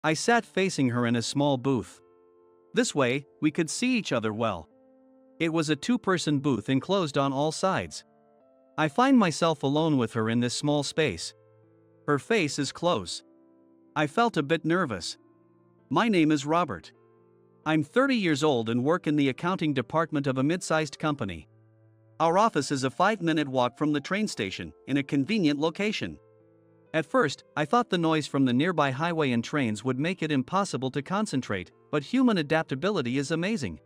I sat facing her in a small booth. This way, we could see each other well. It was a two-person booth enclosed on all sides. I find myself alone with her in this small space. Her face is close. I felt a bit nervous. My name is Robert. I'm 30 years old and work in the accounting department of a mid-sized company. Our office is a 5-minute walk from the train station, in a convenient location. At first, I thought the noise from the nearby highway and trains would make it impossible to concentrate, but human adaptability is amazing.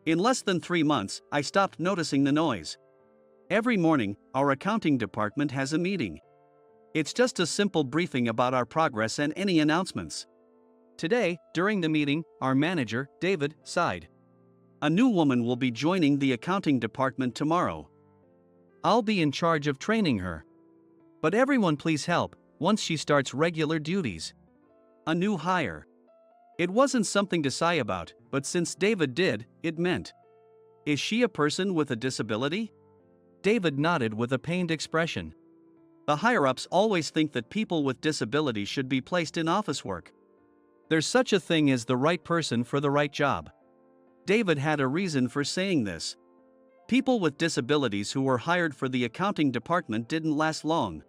In less than 3 months, I stopped noticing the noise. Every morning, our accounting department has a meeting. It's just a simple briefing about our progress and any announcements. Today, during the meeting, our manager, David, sighed. A new woman will be joining the accounting department tomorrow. I'll be in charge of training her. But everyone please help, once she starts regular duties. A new hire. It wasn't something to sigh about, but since David did, it meant. Is she a person with a disability? David nodded with a pained expression. The higher-ups always think that people with disabilities should be placed in office work. There's such a thing as the right person for the right job. David had a reason for saying this. People with disabilities who were hired for the accounting department didn't last long.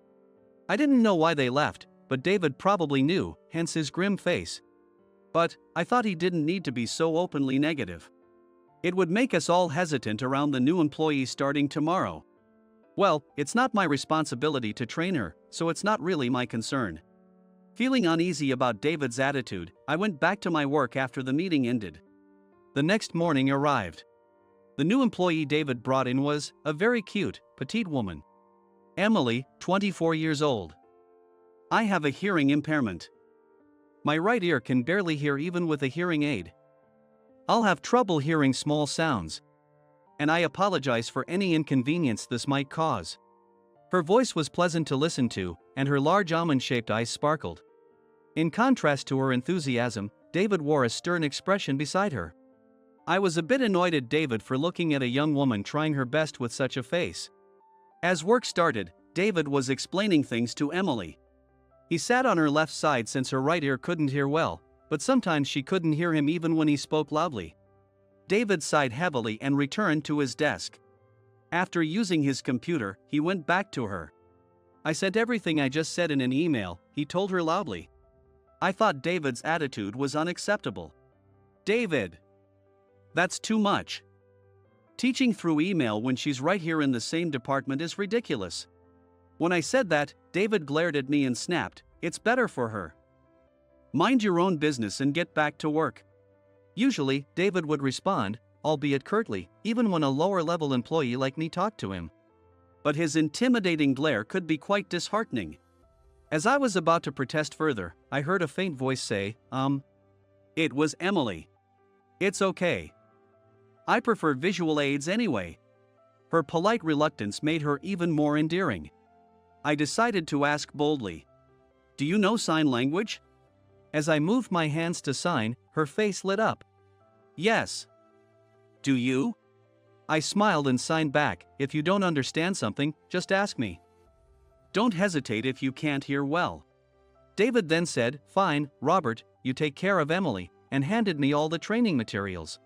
I didn't know why they left, but David probably knew, hence his grim face. But I thought he didn't need to be so openly negative. It would make us all hesitant around the new employee starting tomorrow. Well, it's not my responsibility to train her, so it's not really my concern. Feeling uneasy about David's attitude, I went back to my work after the meeting ended. The next morning arrived. The new employee David brought in was a very cute, petite woman. Emily, 24 years old. I have a hearing impairment. My right ear can barely hear even with a hearing aid. I'll have trouble hearing small sounds. And I apologize for any inconvenience this might cause. Her voice was pleasant to listen to, and her large almond-shaped eyes sparkled. In contrast to her enthusiasm, David wore a stern expression beside her. I was a bit annoyed at David for looking at a young woman trying her best with such a face. As work started, David was explaining things to Emily. He sat on her left side since her right ear couldn't hear well, but sometimes she couldn't hear him even when he spoke loudly. David sighed heavily and returned to his desk. After using his computer, he went back to her. I said everything I just said in an email, he told her loudly. I thought David's attitude was unacceptable. David! That's too much. Teaching through email when she's right here in the same department is ridiculous. When I said that, David glared at me and snapped, it's better for her. Mind your own business and get back to work. Usually, David would respond, albeit curtly, even when a lower-level employee like me talked to him. But his intimidating glare could be quite disheartening. As I was about to protest further, I heard a faint voice say, It was Emily. It's okay. I prefer visual aids anyway. Her polite reluctance made her even more endearing. I decided to ask boldly, Do you know sign language? As I moved my hands to sign, her face lit up. Yes. Do you? I smiled and signed back, if you don't understand something, just ask me. Don't hesitate if you can't hear well. David then said, Fine, Robert, you take care of Emily, and handed me all the training materials.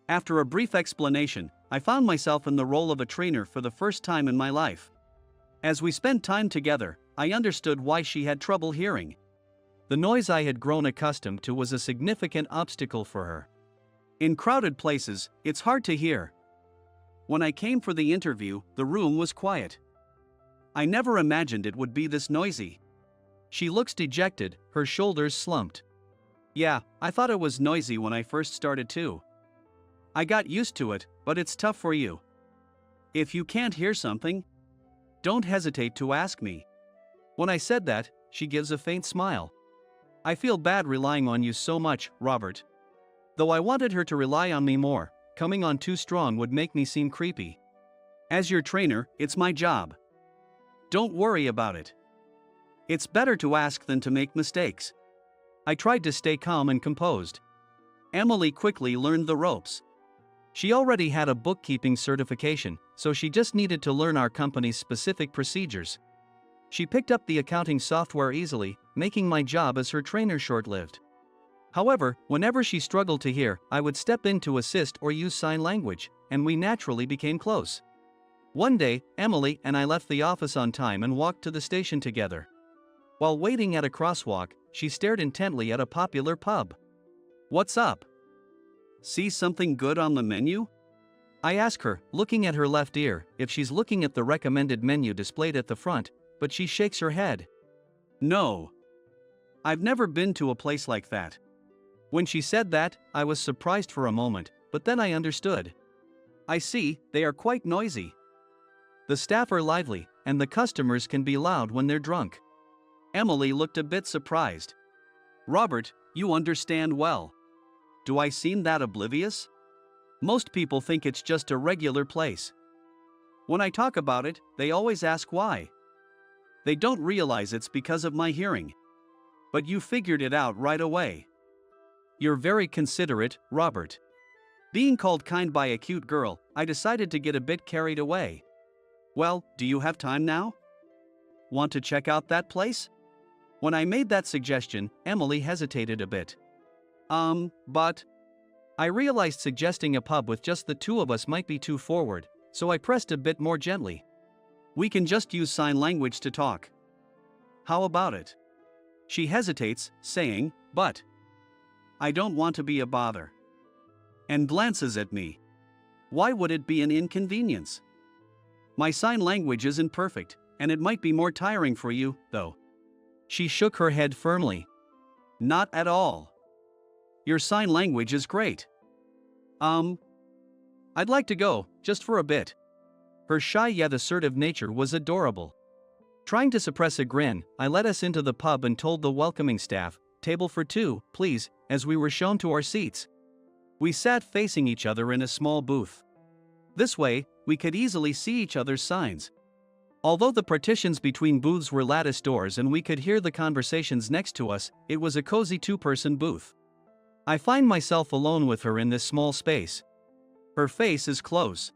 After a brief explanation, I found myself in the role of a trainer for the first time in my life. As we spent time together, I understood why she had trouble hearing. The noise I had grown accustomed to was a significant obstacle for her. In crowded places, it's hard to hear. When I came for the interview, the room was quiet. I never imagined it would be this noisy. She looks dejected, her shoulders slumped. Yeah, I thought it was noisy when I first started too. I got used to it, but it's tough for you. If you can't hear something, don't hesitate to ask me. When I said that, she gives a faint smile. I feel bad relying on you so much, Robert. Though I wanted her to rely on me more, coming on too strong would make me seem creepy. As your trainer, it's my job. Don't worry about it. It's better to ask than to make mistakes. I tried to stay calm and composed. Emily quickly learned the ropes. She already had a bookkeeping certification, so she just needed to learn our company's specific procedures. She picked up the accounting software easily, making my job as her trainer short-lived. However, whenever she struggled to hear, I would step in to assist or use sign language, and we naturally became close. One day, Emily and I left the office on time and walked to the station together. While waiting at a crosswalk, she stared intently at a popular pub. "What's up? See something good on the menu?" I ask her, looking at her left ear, if she's looking at the recommended menu displayed at the front, but she shakes her head. "No. I've never been to a place like that." When she said that, I was surprised for a moment, but then I understood. I see, they are quite noisy. The staff are lively, and the customers can be loud when they're drunk. Emily looked a bit surprised. "Robert, you understand well. Do I seem that oblivious? Most people think it's just a regular place. When I talk about it, they always ask why. They don't realize it's because of my hearing. But you figured it out right away. You're very considerate, Robert." Being called kind by a cute girl, I decided to get a bit carried away. "Well, do you have time now? Want to check out that place?" When I made that suggestion, Emily hesitated a bit. But I realized suggesting a pub with just the two of us might be too forward, so I pressed a bit more gently. "We can just use sign language to talk. How about it?" She hesitates, saying, "But I don't want to be a bother," and glances at me. "Why would it be an inconvenience? My sign language isn't perfect, and it might be more tiring for you, though." She shook her head firmly. "Not at all. Your sign language is great. I'd like to go, just for a bit." Her shy yet assertive nature was adorable. Trying to suppress a grin, I led us into the pub and told the welcoming staff, "Table for two, please," as we were shown to our seats. We sat facing each other in a small booth. This way, we could easily see each other's signs. Although the partitions between booths were lattice doors and we could hear the conversations next to us, it was a cozy two-person booth. I find myself alone with her in this small space. Her face is close.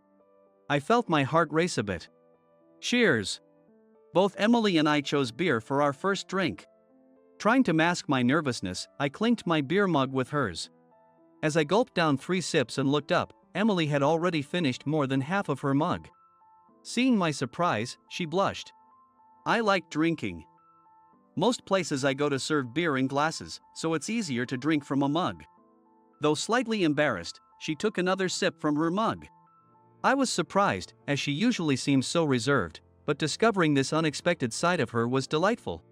I felt my heart race a bit. Cheers! Both Emily and I chose beer for our first drink. Trying to mask my nervousness, I clinked my beer mug with hers. As I gulped down 3 sips and looked up, Emily had already finished more than half of her mug. Seeing my surprise, she blushed. I like drinking. Most places I go to serve beer in glasses, so it's easier to drink from a mug. Though slightly embarrassed, she took another sip from her mug. I was surprised, as she usually seems so reserved, but discovering this unexpected side of her was delightful.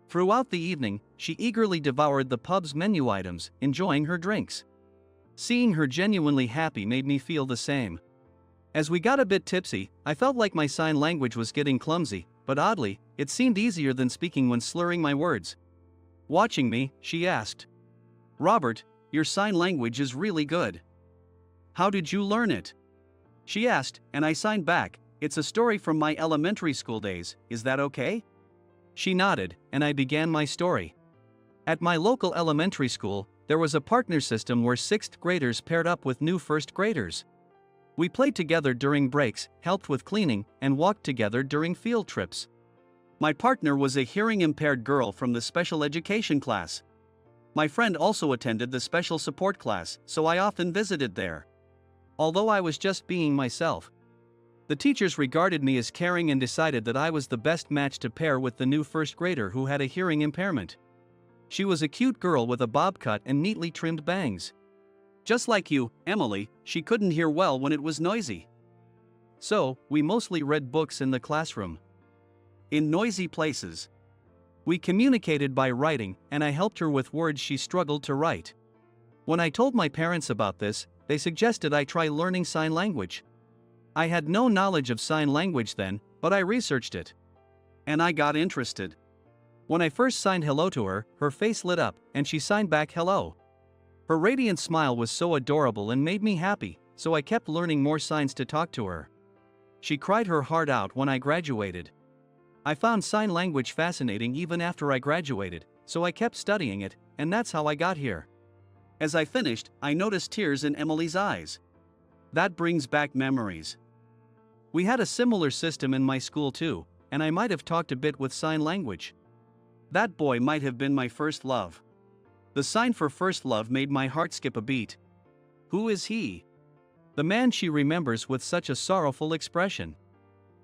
Throughout the evening, she eagerly devoured the pub's menu items, enjoying her drinks. Seeing her genuinely happy made me feel the same. As we got a bit tipsy, I felt like my sign language was getting clumsy, but oddly, it seemed easier than speaking when slurring my words. Watching me, she asked, "Robert, your sign language is really good. How did you learn it?" She asked, and I signed back, "It's a story from my elementary school days, is that okay?" She nodded, and I began my story. At my local elementary school, there was a partner system where 6th graders paired up with new 1st graders. We played together during breaks, helped with cleaning, and walked together during field trips. My partner was a hearing-impaired girl from the special education class. My friend also attended the special support class, so I often visited there. Although I was just being myself. The teachers regarded me as caring and decided that I was the best match to pair with the new 1st grader who had a hearing impairment. She was a cute girl with a bob cut and neatly trimmed bangs. Just like you, Emily, she couldn't hear well when it was noisy. So, we mostly read books in the classroom. In noisy places. We communicated by writing, and I helped her with words she struggled to write. When I told my parents about this, they suggested I try learning sign language. I had no knowledge of sign language then, but I researched it. And I got interested. When I first signed hello to her, her face lit up, and she signed back hello. Her radiant smile was so adorable and made me happy, so I kept learning more signs to talk to her. She cried her heart out when I graduated. I found sign language fascinating even after I graduated, so I kept studying it, and that's how I got here. As I finished, I noticed tears in Emily's eyes. That brings back memories. We had a similar system in my school too, and I might have talked a bit with sign language. That boy might have been my first love. The sign for first love made my heart skip a beat. Who is he? The man she remembers with such a sorrowful expression.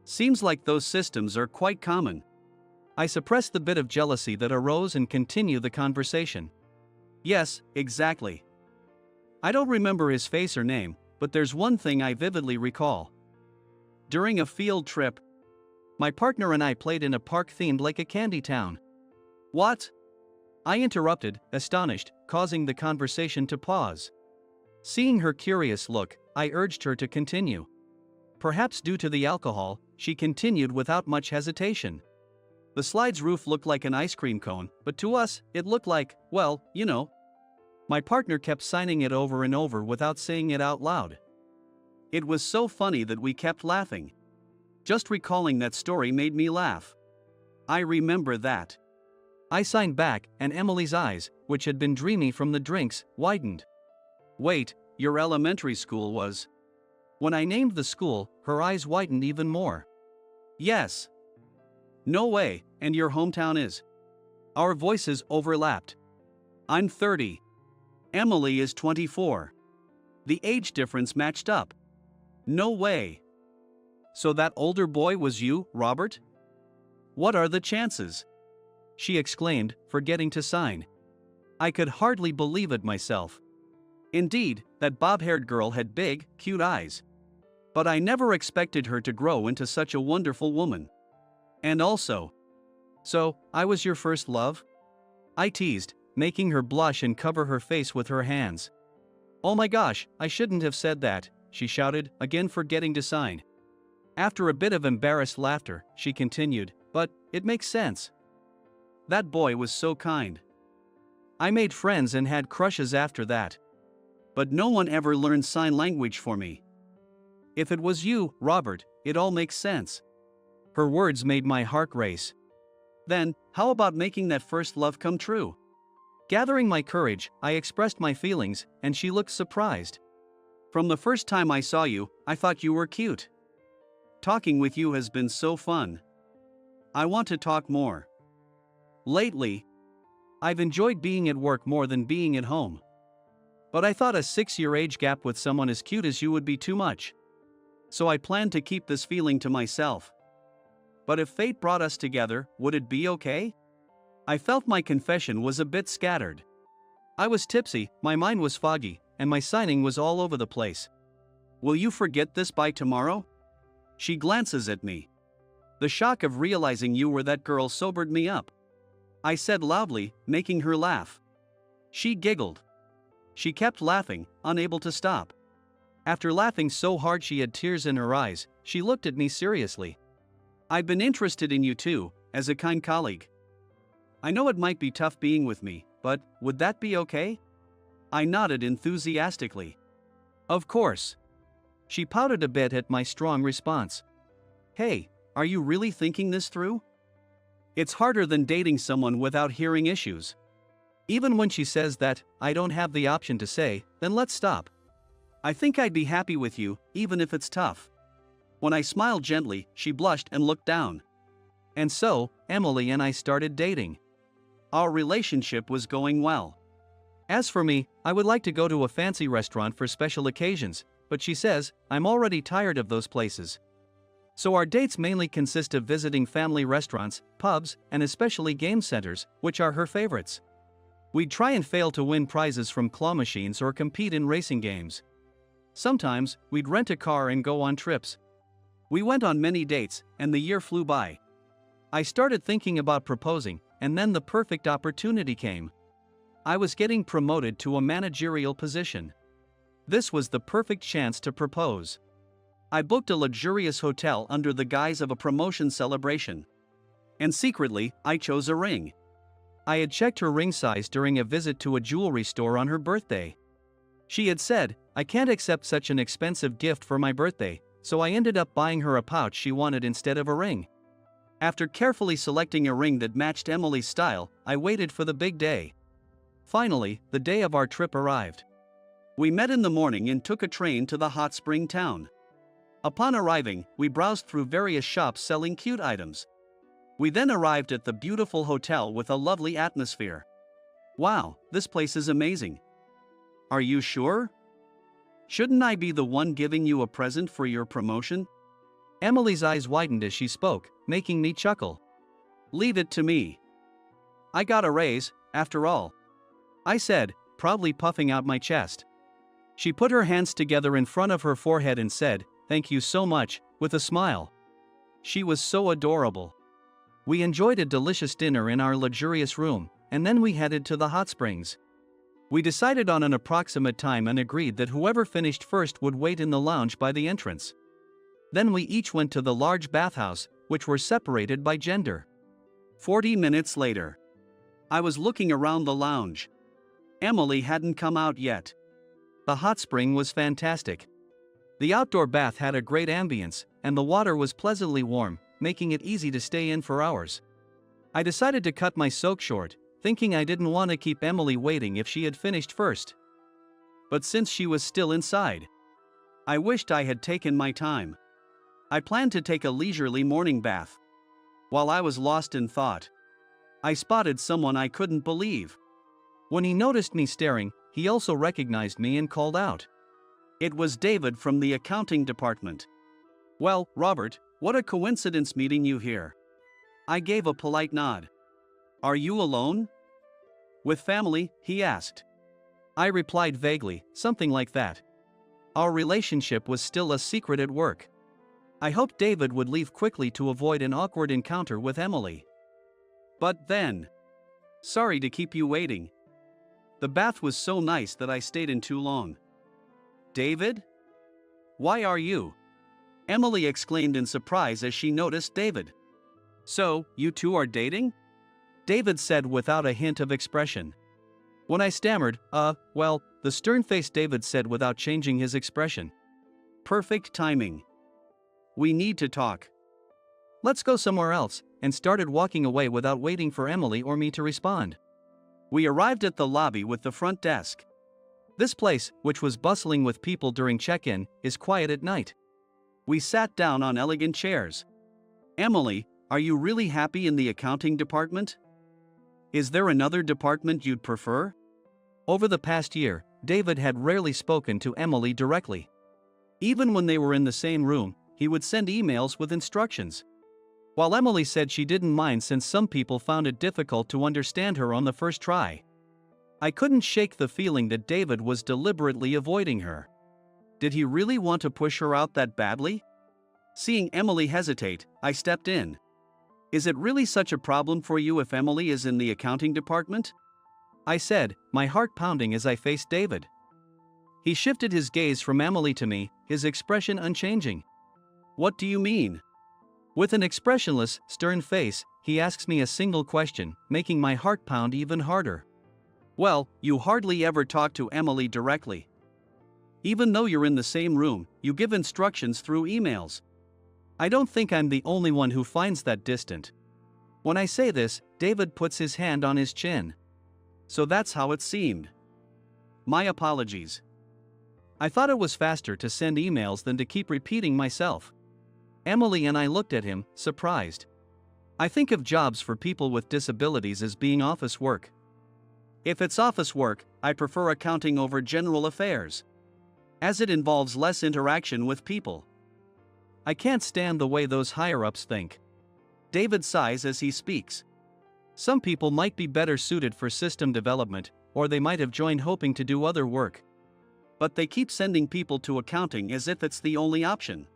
Seems like those systems are quite common. I suppressed the bit of jealousy that arose and continued the conversation. Yes, exactly. I don't remember his face or name, but there's one thing I vividly recall. During a field trip, my partner and I played in a park themed like a candy town. What? I interrupted, astonished, causing the conversation to pause. Seeing her curious look, I urged her to continue. Perhaps due to the alcohol, she continued without much hesitation. The slide's roof looked like an ice cream cone, but to us, it looked like, well, you know. My partner kept signing it over and over without saying it out loud. It was so funny that we kept laughing. Just recalling that story made me laugh. I remember that. I signed back, and Emily's eyes, which had been dreamy from the drinks, widened. Wait, your elementary school was? When I named the school, her eyes widened even more. Yes. No way, and your hometown is? Our voices overlapped. I'm 30. Emily is 24. The age difference matched up. No way. So that older boy was you, Robert? What are the chances? She exclaimed, forgetting to sign. I could hardly believe it myself. Indeed, that bob-haired girl had big, cute eyes. But I never expected her to grow into such a wonderful woman. And also, so, I was your first love? I teased, making her blush and cover her face with her hands. Oh my gosh, I shouldn't have said that, she shouted, again forgetting to sign. After a bit of embarrassed laughter, she continued, but it makes sense. That boy was so kind. I made friends and had crushes after that. But no one ever learned sign language for me. If it was you, Robert, it all makes sense. Her words made my heart race. Then, how about making that first love come true? Gathering my courage, I expressed my feelings, and she looked surprised. From the first time I saw you, I thought you were cute. Talking with you has been so fun. I want to talk more. Lately, I've enjoyed being at work more than being at home. But I thought a 6-year age gap with someone as cute as you would be too much. So I planned to keep this feeling to myself. But if fate brought us together, would it be okay? I felt my confession was a bit scattered. I was tipsy, my mind was foggy, and my signing was all over the place. Will you forget this by tomorrow? She glances at me. The shock of realizing you were that girl sobered me up. I said loudly, making her laugh. She giggled. She kept laughing, unable to stop. After laughing so hard she had tears in her eyes, she looked at me seriously. I've been interested in you too, as a kind colleague. I know it might be tough being with me, but would that be okay? I nodded enthusiastically. Of course. She pouted a bit at my strong response. Hey, are you really thinking this through? It's harder than dating someone without hearing issues. Even when she says that, I don't have the option to say, then let's stop. I think I'd be happy with you, even if it's tough. When I smiled gently, she blushed and looked down. And so, Emily and I started dating. Our relationship was going well. As for me, I would like to go to a fancy restaurant for special occasions, but she says, I'm already tired of those places. So our dates mainly consist of visiting family restaurants, pubs, and especially game centers, which are her favorites. We'd try and fail to win prizes from claw machines or compete in racing games. Sometimes, we'd rent a car and go on trips. We went on many dates, and the year flew by. I started thinking about proposing, and then the perfect opportunity came. I was getting promoted to a managerial position. This was the perfect chance to propose. I booked a luxurious hotel under the guise of a promotion celebration. And secretly, I chose a ring. I had checked her ring size during a visit to a jewelry store on her birthday. She had said, I can't accept such an expensive gift for my birthday, so I ended up buying her a pouch she wanted instead of a ring. After carefully selecting a ring that matched Emily's style, I waited for the big day. Finally, the day of our trip arrived. We met in the morning and took a train to the hot spring town. Upon arriving, we browsed through various shops selling cute items. We then arrived at the beautiful hotel with a lovely atmosphere. Wow, this place is amazing. Are you sure? Shouldn't I be the one giving you a present for your promotion? Emily's eyes widened as she spoke, making me chuckle. Leave it to me. I got a raise, after all, I said, proudly puffing out my chest. She put her hands together in front of her forehead and said, "Thank you so much," with a smile. She was so adorable. We enjoyed a delicious dinner in our luxurious room, and then we headed to the hot springs. We decided on an approximate time and agreed that whoever finished first would wait in the lounge by the entrance. Then we each went to the large bathhouse, which were separated by gender. 40 minutes later, I was looking around the lounge. Emily hadn't come out yet. The hot spring was fantastic. The outdoor bath had a great ambience, and the water was pleasantly warm, making it easy to stay in for hours. I decided to cut my soak short, thinking I didn't want to keep Emily waiting if she had finished first. But since she was still inside, I wished I had taken my time. I planned to take a leisurely morning bath. While I was lost in thought, I spotted someone I couldn't believe. When he noticed me staring, he also recognized me and called out. It was David from the accounting department. "Well, Robert, what a coincidence meeting you here." I gave a polite nod. "Are you alone?" "With family?" he asked. I replied vaguely, something like that. Our relationship was still a secret at work. I hoped David would leave quickly to avoid an awkward encounter with Emily. But then, "Sorry to keep you waiting. The bath was so nice that I stayed in too long." "David? Why are you?" Emily exclaimed in surprise as she noticed David. "So, you two are dating?" David said without a hint of expression. When I stammered, well, the stern-faced David said without changing his expression. "Perfect timing. We need to talk. Let's go somewhere else," and started walking away without waiting for Emily or me to respond. We arrived at the lobby with the front desk. This place, which was bustling with people during check-in, is quiet at night. We sat down on elegant chairs. "Emily, are you really happy in the accounting department? Is there another department you'd prefer?" Over the past year, David had rarely spoken to Emily directly. Even when they were in the same room, he would send emails with instructions. While Emily said she didn't mind since some people found it difficult to understand her on the first try, I couldn't shake the feeling that David was deliberately avoiding her. Did he really want to push her out that badly? Seeing Emily hesitate, I stepped in. "Is it really such a problem for you if Emily is in the accounting department?" I said, my heart pounding as I faced David. He shifted his gaze from Emily to me, his expression unchanging. "What do you mean?" With an expressionless, stern face, he asks me a single question, making my heart pound even harder. "Well, you hardly ever talk to Emily directly. Even though you're in the same room, you give instructions through emails. I don't think I'm the only one who finds that distant." When I say this, David puts his hand on his chin. "So that's how it seemed. My apologies. I thought it was faster to send emails than to keep repeating myself." Emily and I looked at him, surprised. I think of jobs for people with disabilities as being office work. If it's office work, I prefer accounting over general affairs, as it involves less interaction with people. I can't stand the way those higher-ups think. David sighs as he speaks. Some people might be better suited for system development, or they might have joined hoping to do other work. But they keep sending people to accounting as if it's the only option.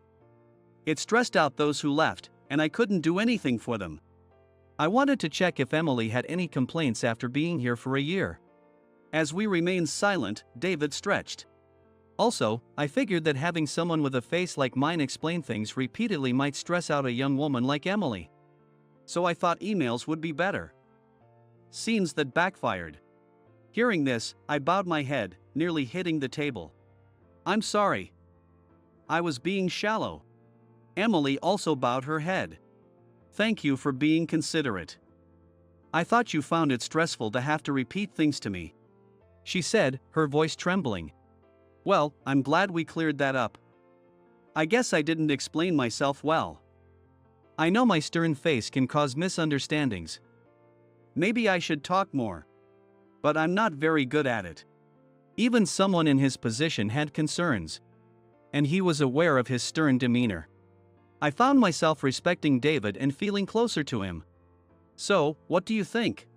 It stressed out those who left, and I couldn't do anything for them. I wanted to check if Emily had any complaints after being here for a year. As we remained silent, David stretched. Also, I figured that having someone with a face like mine explain things repeatedly might stress out a young woman like Emily. So I thought emails would be better. Scenes that backfired. Hearing this, I bowed my head, nearly hitting the table. "I'm sorry. I was being shallow." Emily also bowed her head. "Thank you for being considerate. I thought you found it stressful to have to repeat things to me," she said, her voice trembling. "Well, I'm glad we cleared that up. I guess I didn't explain myself well. I know my stern face can cause misunderstandings. Maybe I should talk more. but I'm not very good at it. Even someone in his position had concerns. And he was aware of his stern demeanor. I found myself respecting David and feeling closer to him. So, what do you think?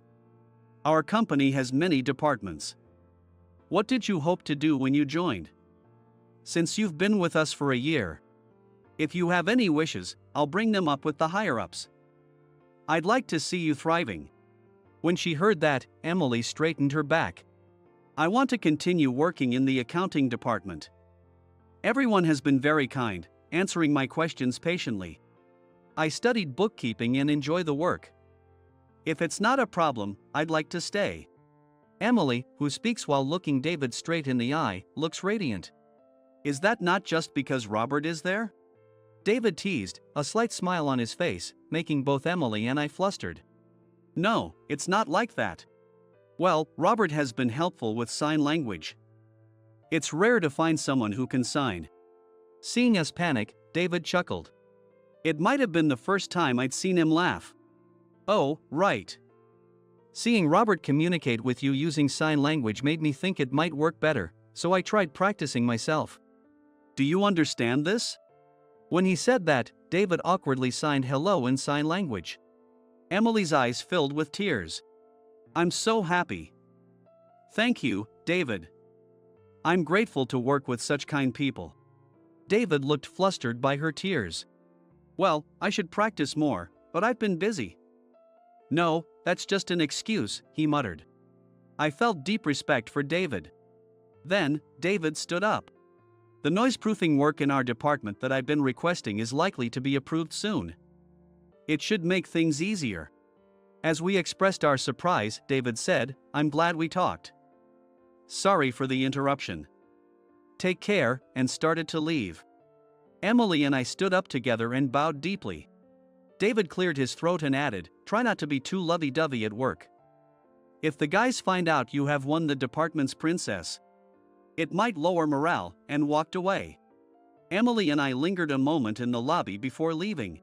Our company has many departments. What did you hope to do when you joined? Since you've been with us for a year, if you have any wishes, I'll bring them up with the higher-ups. I'd like to see you thriving. When she heard that, Emily straightened her back. I want to continue working in the accounting department. Everyone has been very kind, answering my questions patiently. I studied bookkeeping and enjoy the work. If it's not a problem, I'd like to stay. Emily, who speaks while looking David straight in the eye, looks radiant. Is that not just because Robert is there? David teased, a slight smile on his face, making both Emily and I flustered. No, it's not like that. Well, Robert has been helpful with sign language. It's rare to find someone who can sign. Seeing us panic, David chuckled. It might have been the first time I'd seen him laugh. Oh, right. Seeing Robert communicate with you using sign language made me think it might work better, so I tried practicing myself. Do you understand this? When he said that, David awkwardly signed hello in sign language. Emily's eyes filled with tears. I'm so happy. Thank you, David. I'm grateful to work with such kind people. David looked flustered by her tears. Well, I should practice more, but I've been busy. No, that's just an excuse, he muttered. I felt deep respect for David. Then, David stood up. The noise-proofing work in our department that I've been requesting is likely to be approved soon. It should make things easier. As we expressed our surprise, David said, I'm glad we talked. Sorry for the interruption. Take care, and started to leave. Emily and I stood up together and bowed deeply. David cleared his throat and added, try not to be too lovey-dovey at work. If the guys find out you have won the department's princess, it might lower morale, and walked away. Emily and I lingered a moment in the lobby before leaving.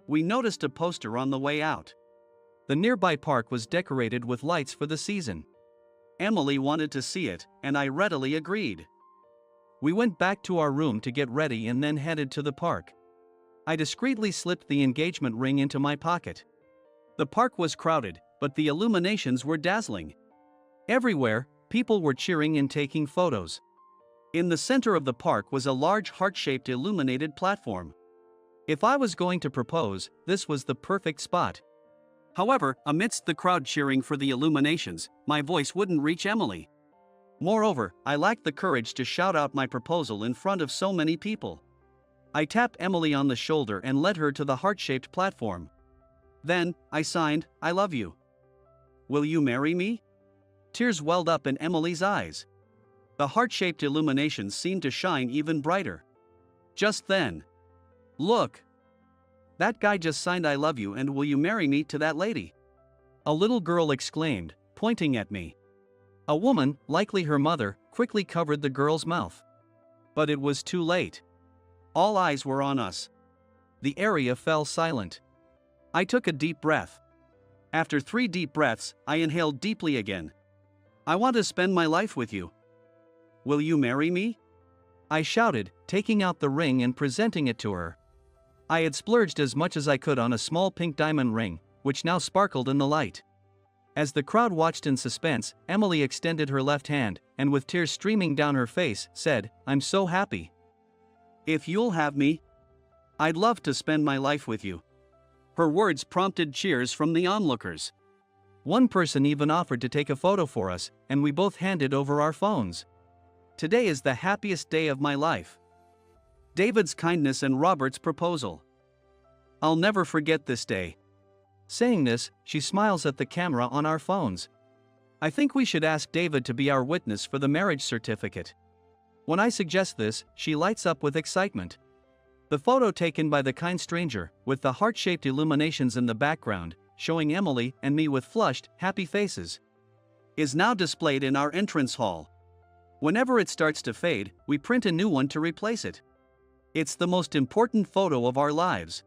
We noticed a poster on the way out. The nearby park was decorated with lights for the season. Emily wanted to see it, and I readily agreed. We went back to our room to get ready and then headed to the park. I discreetly slipped the engagement ring into my pocket. The park was crowded, but the illuminations were dazzling. Everywhere, people were cheering and taking photos. In the center of the park was a large heart-shaped illuminated platform. If I was going to propose, this was the perfect spot. However, amidst the crowd cheering for the illuminations, my voice wouldn't reach Emily. Moreover, I lacked the courage to shout out my proposal in front of so many people. I tapped Emily on the shoulder and led her to the heart-shaped platform. Then, I signed, I love you. Will you marry me? Tears welled up in Emily's eyes. The heart-shaped illuminations seemed to shine even brighter. Just then. Look! That guy just signed I love you and will you marry me to that lady? A little girl exclaimed, pointing at me. A woman, likely her mother, quickly covered the girl's mouth. But it was too late. All eyes were on us. The area fell silent. I took a deep breath. After 3 deep breaths, I inhaled deeply again. I want to spend my life with you. Will you marry me? I shouted, taking out the ring and presenting it to her. I had splurged as much as I could on a small pink diamond ring, which now sparkled in the light. As the crowd watched in suspense, Emily extended her left hand, and with tears streaming down her face, said, I'm so happy. If you'll have me, I'd love to spend my life with you. Her words prompted cheers from the onlookers. One person even offered to take a photo for us, and we both handed over our phones. Today is the happiest day of my life. David's kindness and Robert's proposal. I'll never forget this day. Saying this, she smiles at the camera on our phones. I think we should ask David to be our witness for the marriage certificate. When I suggest this, she lights up with excitement. The photo taken by the kind stranger, with the heart-shaped illuminations in the background, showing Emily and me with flushed, happy faces, is now displayed in our entrance hall. Whenever it starts to fade, we print a new one to replace it. It's the most important photo of our lives.